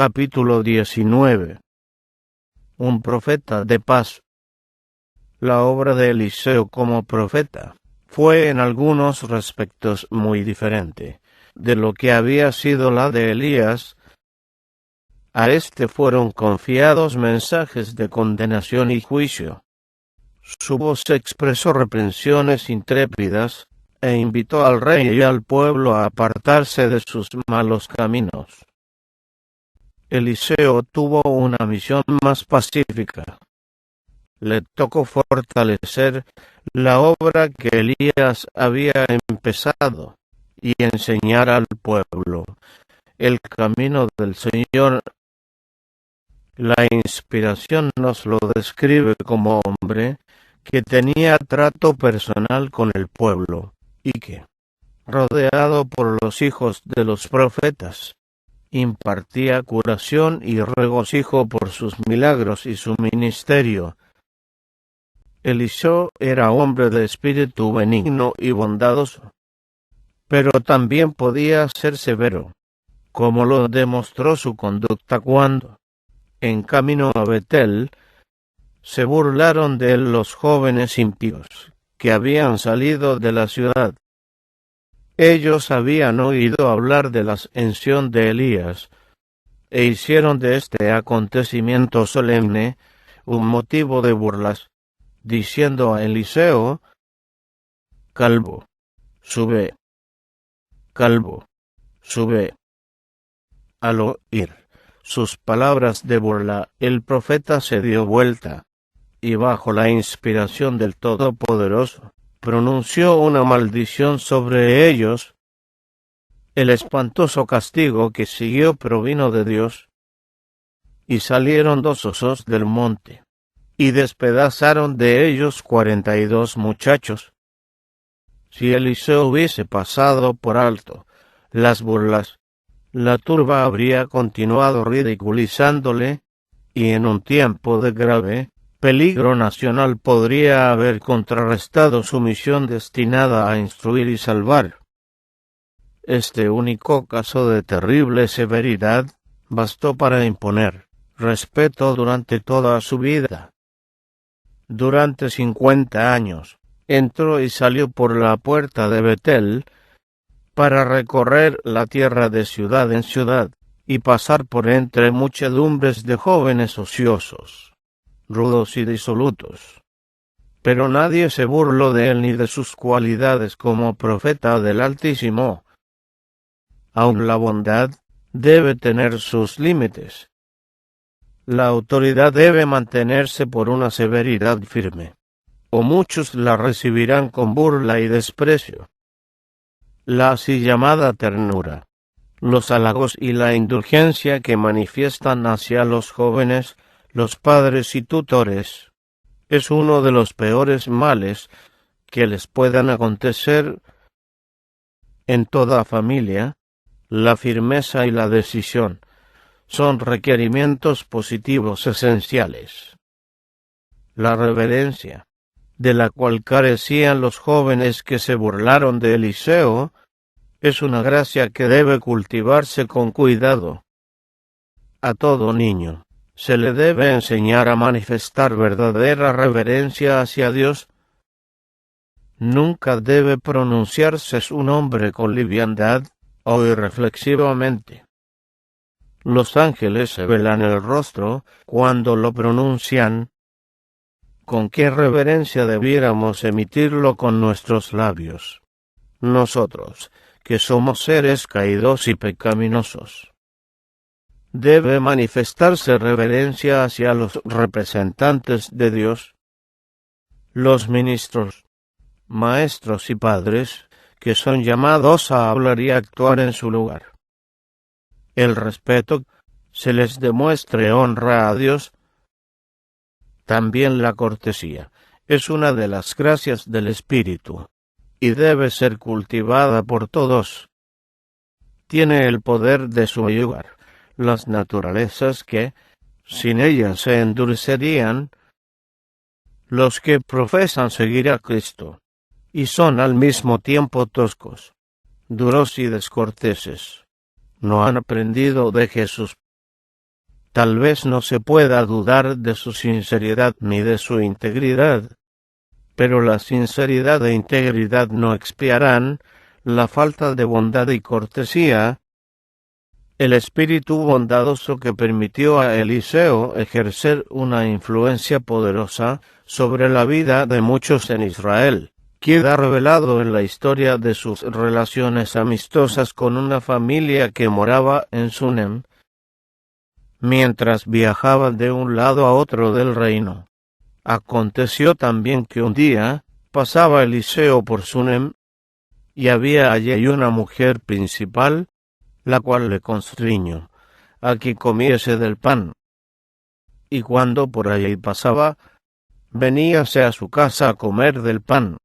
Capítulo 19. Un profeta de paz. La obra de Eliseo como profeta fue en algunos respectos muy diferente de lo que había sido la de Elías. A éste fueron confiados mensajes de condenación y juicio. Su voz expresó reprensiones intrépidas e invitó al rey y al pueblo a apartarse de sus malos caminos. Eliseo tuvo una misión más pacífica. Le tocó fortalecer la obra que Elías había empezado y enseñar al pueblo el camino del Señor. La inspiración nos lo describe como hombre que tenía trato personal con el pueblo y que, rodeado por los hijos de los profetas, impartía curación y regocijo por sus milagros y su ministerio. Eliseo era hombre de espíritu benigno y bondadoso, pero también podía ser severo, como lo demostró su conducta cuando, en camino a Betel, se burlaron de él los jóvenes impíos que habían salido de la ciudad. Ellos habían oído hablar de la ascensión de Elías e hicieron de este acontecimiento solemne un motivo de burlas, diciendo a Eliseo: «Calvo, sube, calvo, sube». Al oír sus palabras de burla, el profeta se dio vuelta y, bajo la inspiración del Todopoderoso, pronunció una maldición sobre ellos. El espantoso castigo que siguió provino de Dios, y salieron dos osos del monte, y despedazaron de ellos 42 muchachos. Si Eliseo hubiese pasado por alto las burlas, la turba habría continuado ridiculizándole, y en un tiempo de grave peligro nacional podría haber contrarrestado su misión destinada a instruir y salvar. Este único caso de terrible severidad bastó para imponer respeto durante toda su vida. Durante 50 años, entró y salió por la puerta de Betel para recorrer la tierra de ciudad en ciudad y pasar por entre muchedumbres de jóvenes ociosos, rudos y disolutos. Pero nadie se burló de él ni de sus cualidades como profeta del Altísimo. Aun la bondad debe tener sus límites. La autoridad debe mantenerse por una severidad firme, o muchos la recibirán con burla y desprecio. La así llamada ternura, los halagos y la indulgencia que manifiestan hacia los jóvenes, los padres y tutores, es uno de los peores males que les puedan acontecer en toda familia. La firmeza y la decisión son requerimientos positivos esenciales. La reverencia, de la cual carecían los jóvenes que se burlaron de Eliseo, es una gracia que debe cultivarse con cuidado. A todo niño se le debe enseñar a manifestar verdadera reverencia hacia Dios. Nunca debe pronunciarse su nombre con liviandad o irreflexivamente. Los ángeles se velan el rostro cuando lo pronuncian. ¿Con qué reverencia debiéramos emitirlo con nuestros labios, nosotros, que somos seres caídos y pecaminosos? Debe manifestarse reverencia hacia los representantes de Dios, los ministros, maestros y padres, que son llamados a hablar y actuar en su lugar. El respeto se les demuestre honra a Dios. También la cortesía es una de las gracias del Espíritu, y debe ser cultivada por todos. Tiene el poder de subyugar las naturalezas que, sin ella, se endurecerían. Los que profesan seguir a Cristo, y son al mismo tiempo toscos, duros y descorteses, no han aprendido de Jesús. Tal vez no se pueda dudar de su sinceridad ni de su integridad, pero la sinceridad e integridad no expiarán la falta de bondad y cortesía. El espíritu bondadoso que permitió a Eliseo ejercer una influencia poderosa sobre la vida de muchos en Israel, queda revelado en la historia de sus relaciones amistosas con una familia que moraba en Sunem, mientras viajaba de un lado a otro del reino. Aconteció también que un día pasaba Eliseo por Sunem, y había allí una mujer principal, la cual le constriñó a que comiese del pan. Y cuando por allí pasaba, veníase a su casa a comer del pan.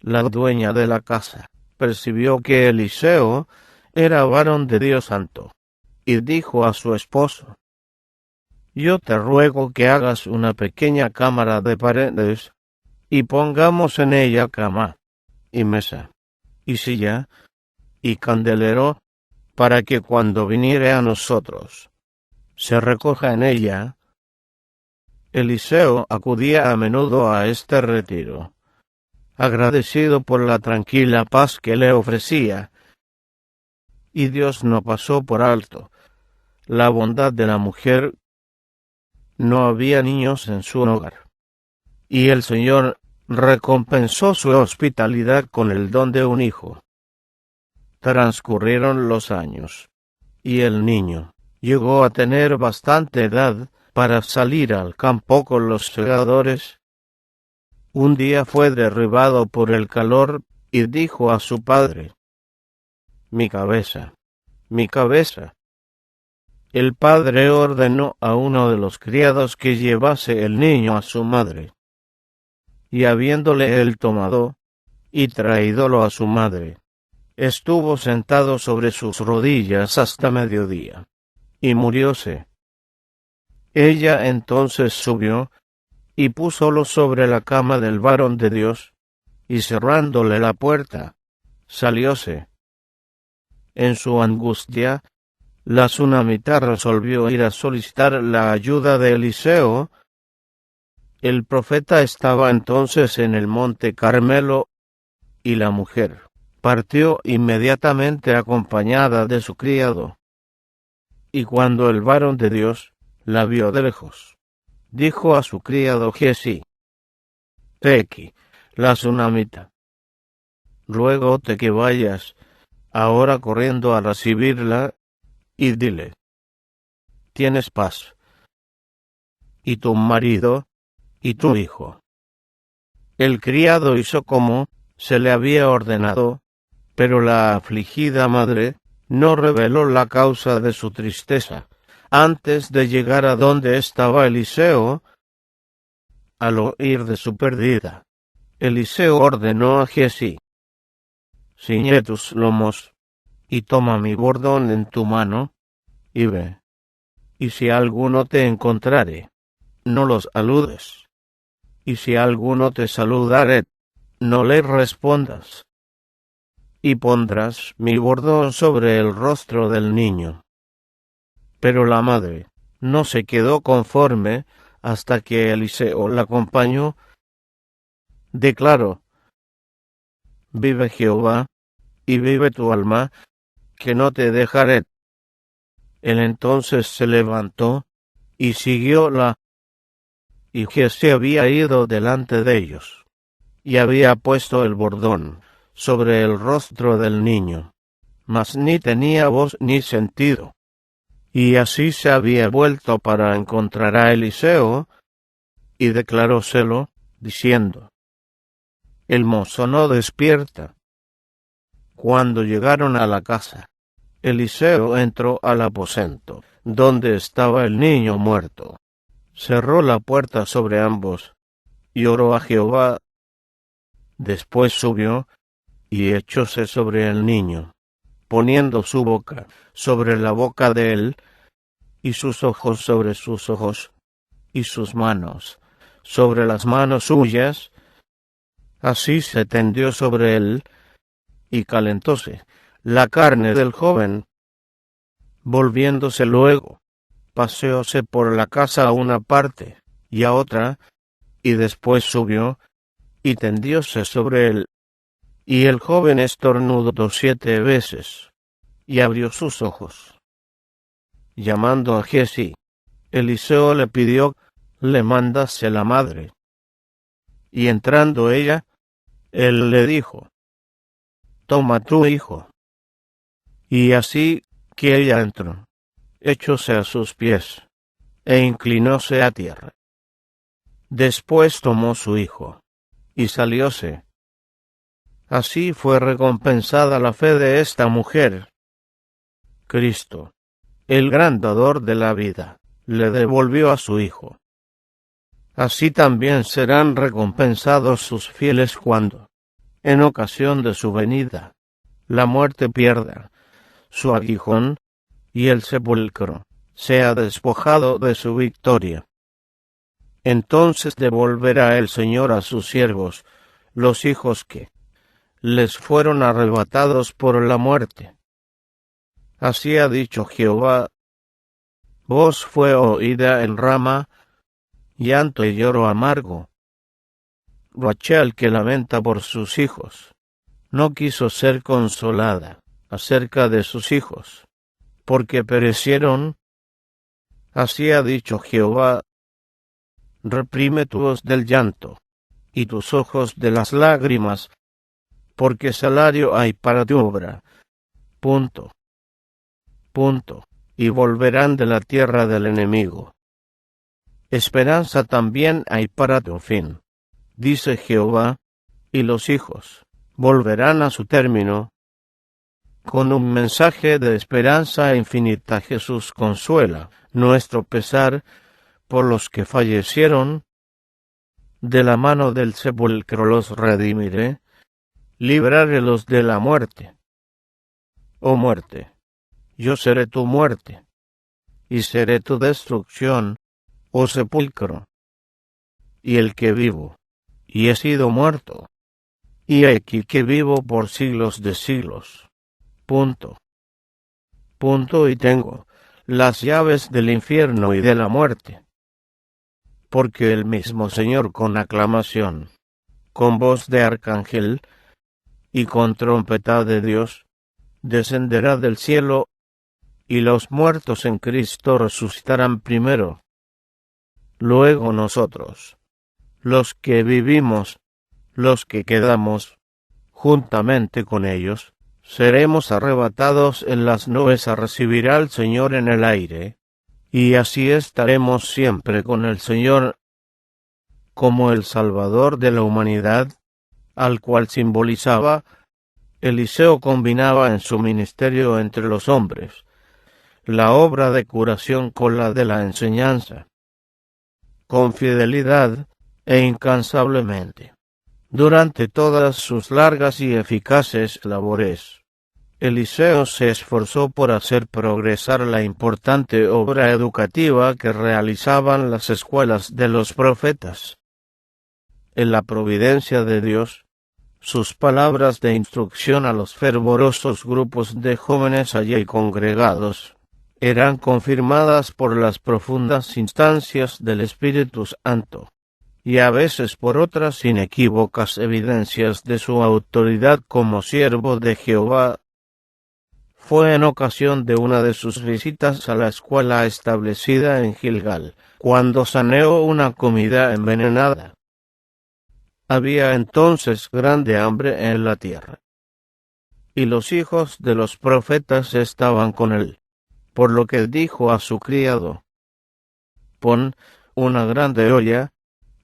La dueña de la casa percibió que Eliseo era varón de Dios santo, y dijo a su esposo: yo te ruego que hagas una pequeña cámara de paredes, y pongamos en ella cama, y mesa, y silla, y candelero, para que cuando viniere a nosotros, se recoja en ella. Eliseo acudía a menudo a este retiro, agradecido por la tranquila paz que le ofrecía, y Dios no pasó por alto la bondad de la mujer. No había niños en su hogar, y el Señor recompensó su hospitalidad con el don de un hijo. Transcurrieron los años, y el niño llegó a tener bastante edad para salir al campo con los segadores. Un día fue derribado por el calor, y dijo a su padre: mi cabeza, mi cabeza. El padre ordenó a uno de los criados que llevase el niño a su madre, y habiéndole él tomado y traídolo a su madre, estuvo sentado sobre sus rodillas hasta mediodía, y murióse. Ella entonces subió, y púsolo sobre la cama del varón de Dios, y cerrándole la puerta, salióse. En su angustia, la tsunamita resolvió ir a solicitar la ayuda de Eliseo. El profeta estaba entonces en el monte Carmelo, y la mujer partió inmediatamente acompañada de su criado. Y cuando el varón de Dios la vio de lejos, dijo a su criado Giezi: he aquí la tsunamita. Ruégote que vayas ahora corriendo a recibirla, y dile: tienes paz, y tu marido, y tu hijo. El criado hizo como se le había ordenado, pero la afligida madre no reveló la causa de su tristeza. Antes de llegar a donde estaba Eliseo, al oír de su pérdida, Eliseo ordenó a Giezi: ciñe tus lomos, y toma mi bordón en tu mano, y ve. Y si alguno te encontrare, no los saludes. Y si alguno te saludare, no le respondas. Y pondrás mi bordón sobre el rostro del niño. Pero la madre no se quedó conforme hasta que Eliseo la acompañó. Declaró: vive Jehová, y vive tu alma, que no te dejaré. Él entonces se levantó, y siguióla. Y Giezi había ido delante de ellos, y había puesto el bordón sobre el rostro del niño, mas ni tenía voz ni sentido. Y así se había vuelto para encontrar a Eliseo, y declaróselo, diciendo: el mozo no despierta. Cuando llegaron a la casa, Eliseo entró al aposento, donde estaba el niño muerto. Cerró la puerta sobre ambos, y oró a Jehová. Después subió, y echóse sobre el niño, poniendo su boca sobre la boca de él, y sus ojos sobre sus ojos, y sus manos sobre las manos suyas. Así se tendió sobre él, y calentóse la carne del joven. Volviéndose luego, paseóse por la casa a una parte y a otra, y después subió, y tendióse sobre él. Y el joven estornudó 7 veces, y abrió sus ojos. Llamando a Giezi, Eliseo le pidió le mandase la madre. Y entrando ella, él le dijo: toma tu hijo. Y así que ella entró, echóse a sus pies, e inclinóse a tierra. Después tomó su hijo, y salióse. Así fue recompensada la fe de esta mujer. Cristo, el gran dador de la vida, le devolvió a su hijo. Así también serán recompensados sus fieles cuando, en ocasión de su venida, la muerte pierda su aguijón, y el sepulcro sea despojado de su victoria. Entonces devolverá el Señor a sus siervos los hijos que les fueron arrebatados por la muerte. Así ha dicho Jehová: voz fue oída en Rama, llanto y lloro amargo. Rachel, que lamenta por sus hijos, no quiso ser consolada acerca de sus hijos, porque perecieron. Así ha dicho Jehová: reprime tu voz del llanto, y tus ojos de las lágrimas, porque salario hay para tu obra. Punto. Y volverán de la tierra del enemigo. Esperanza también hay para tu fin, dice Jehová, y los hijos volverán a su término. Con un mensaje de esperanza infinita Jesús consuela nuestro pesar por los que fallecieron. De la mano del sepulcro los redimiré, librárelos de la muerte. Oh muerte, yo seré tu muerte, y seré tu destrucción, oh sepulcro. Y el que vivo, y he sido muerto, y aquí que vivo por siglos de siglos. Punto. Y tengo las llaves del infierno y de la muerte. Porque el mismo Señor con aclamación, con voz de arcángel, y con trompeta de Dios, descenderá del cielo, y los muertos en Cristo resucitarán primero. Luego nosotros, los que vivimos, los que quedamos, juntamente con ellos, seremos arrebatados en las nubes a recibir al Señor en el aire, y así estaremos siempre con el Señor. Como el Salvador de la humanidad, al cual simbolizaba, Eliseo combinaba en su ministerio entre los hombres la obra de curación con la de la enseñanza, con fidelidad e incansablemente. Durante todas sus largas y eficaces labores, Eliseo se esforzó por hacer progresar la importante obra educativa que realizaban las escuelas de los profetas. En la providencia de Dios, sus palabras de instrucción a los fervorosos grupos de jóvenes allí congregados eran confirmadas por las profundas instancias del Espíritu Santo, y a veces por otras inequívocas evidencias de su autoridad como siervo de Jehová. Fue en ocasión de una de sus visitas a la escuela establecida en Gilgal, cuando saneó una comida envenenada. Había entonces grande hambre en la tierra, y los hijos de los profetas estaban con él, por lo que dijo a su criado: pon una grande olla,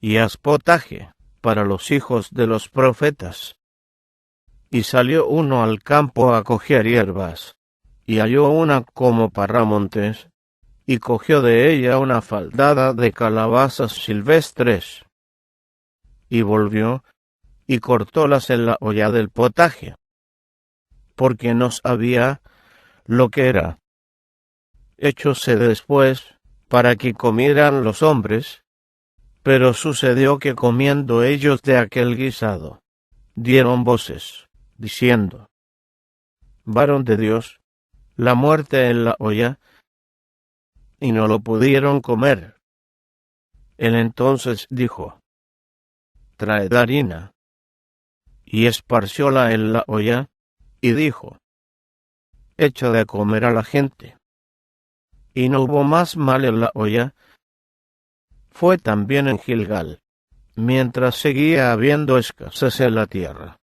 y haz potaje para los hijos de los profetas. Y salió uno al campo a coger hierbas, y halló una como parramontes, y cogió de ella una faldada de calabazas silvestres, y volvió, y cortólas en la olla del potaje, porque no sabía lo que era. Echóse después, para que comieran los hombres, pero sucedió que comiendo ellos de aquel guisado, dieron voces, diciendo: varón de Dios, la muerte en la olla. y no lo pudieron comer. Él entonces dijo: traed harina. Y esparcióla en la olla, y dijo: echa de comer a la gente. Y no hubo más mal en la olla. Fue también en Gilgal, mientras seguía habiendo escasez en la tierra,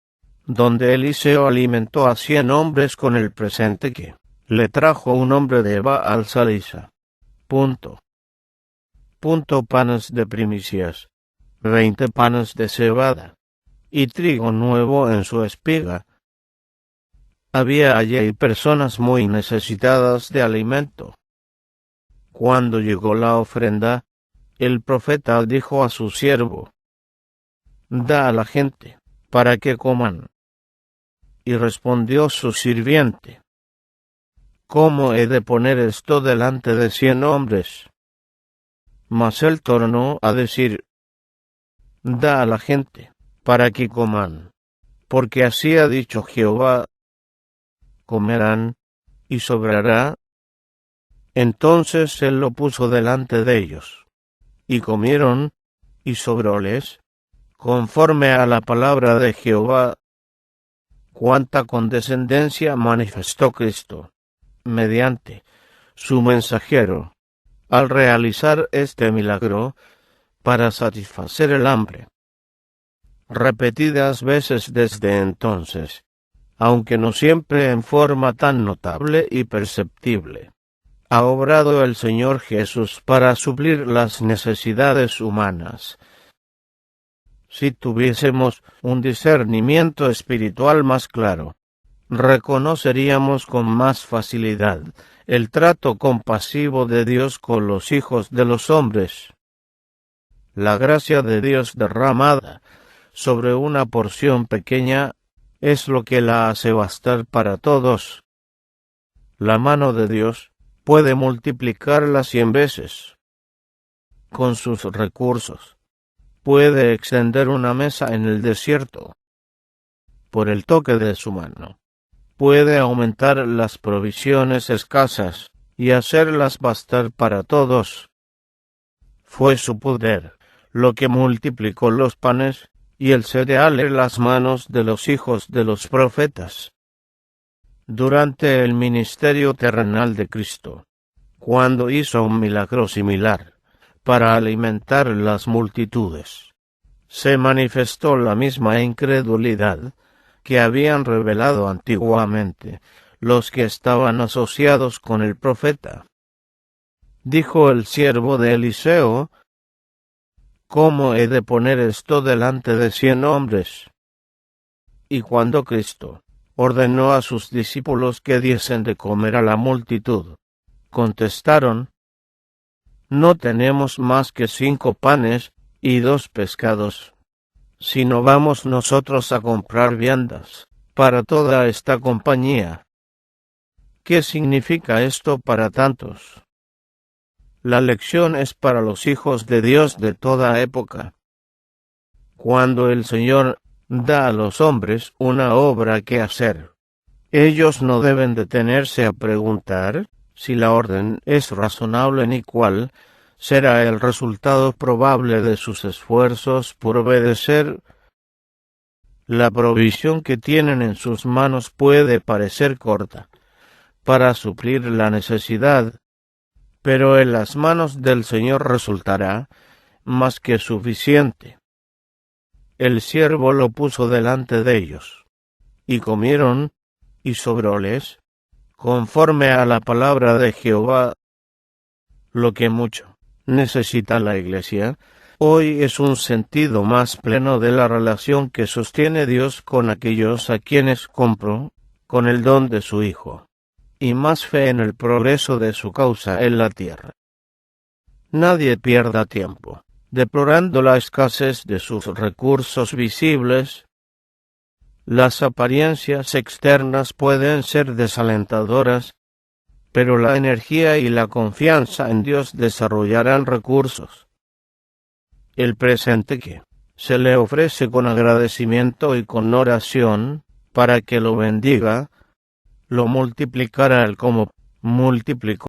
donde Eliseo alimentó a 100 hombres con el presente que le trajo un hombre de Baal-Salisa. Panes de primicias, 20 panes de cebada, y trigo nuevo en su espiga. Había allí personas muy necesitadas de alimento. Cuando llegó la ofrenda, el profeta dijo a su siervo: da a la gente, para que coman. Y respondió su sirviente: ¿cómo he de poner esto delante de 100 hombres? Mas él tornó a decir: da a la gente, para que coman, porque así ha dicho Jehová: comerán, y sobrará. Entonces él lo puso delante de ellos, y comieron, y sobróles, conforme a la palabra de Jehová. Cuánta condescendencia manifestó Cristo, mediante su mensajero, al realizar este milagro, para satisfacer el hambre. Repetidas veces desde entonces, aunque no siempre en forma tan notable y perceptible, ha obrado el Señor Jesús para suplir las necesidades humanas. Si tuviésemos un discernimiento espiritual más claro, reconoceríamos con más facilidad el trato compasivo de Dios con los hijos de los hombres. La gracia de Dios derramada sobre una porción pequeña es lo que la hace bastar para todos. La mano de Dios puede multiplicarla 100 veces. Con sus recursos, puede extender una mesa en el desierto. Por el toque de su mano, puede aumentar las provisiones escasas y hacerlas bastar para todos. Fue su poder lo que multiplicó los panes y el cereal en las manos de los hijos de los profetas. Durante el ministerio terrenal de Cristo, cuando hizo un milagro similar para alimentar las multitudes, se manifestó la misma incredulidad que habían revelado antiguamente los que estaban asociados con el profeta. Dijo el siervo de Eliseo: ¿cómo he de poner esto delante de 100 hombres? Y cuando Cristo ordenó a sus discípulos que diesen de comer a la multitud, contestaron: no tenemos más que 5 panes y 2 pescados, si no vamos nosotros a comprar viandas para toda esta compañía. ¿Qué significa esto para tantos? La lección es para los hijos de Dios de toda época. Cuando el Señor da a los hombres una obra que hacer, ellos no deben detenerse a preguntar si la orden es razonable ni cuál será el resultado probable de sus esfuerzos por obedecer. La provisión que tienen en sus manos puede parecer corta para suplir la necesidad, pero en las manos del Señor resultará más que suficiente. El siervo lo puso delante de ellos, y comieron, y sobróles, conforme a la palabra de Jehová. Lo que mucho necesita la Iglesia hoy es un sentido más pleno de la relación que sostiene Dios con aquellos a quienes compró con el don de su Hijo, y más fe en el progreso de su causa en la tierra. Nadie pierda tiempo deplorando la escasez de sus recursos visibles. Las apariencias externas pueden ser desalentadoras, pero la energía y la confianza en Dios desarrollarán recursos. El presente que se le ofrece con agradecimiento y con oración para que lo bendiga, lo multiplicará Él como multiplicó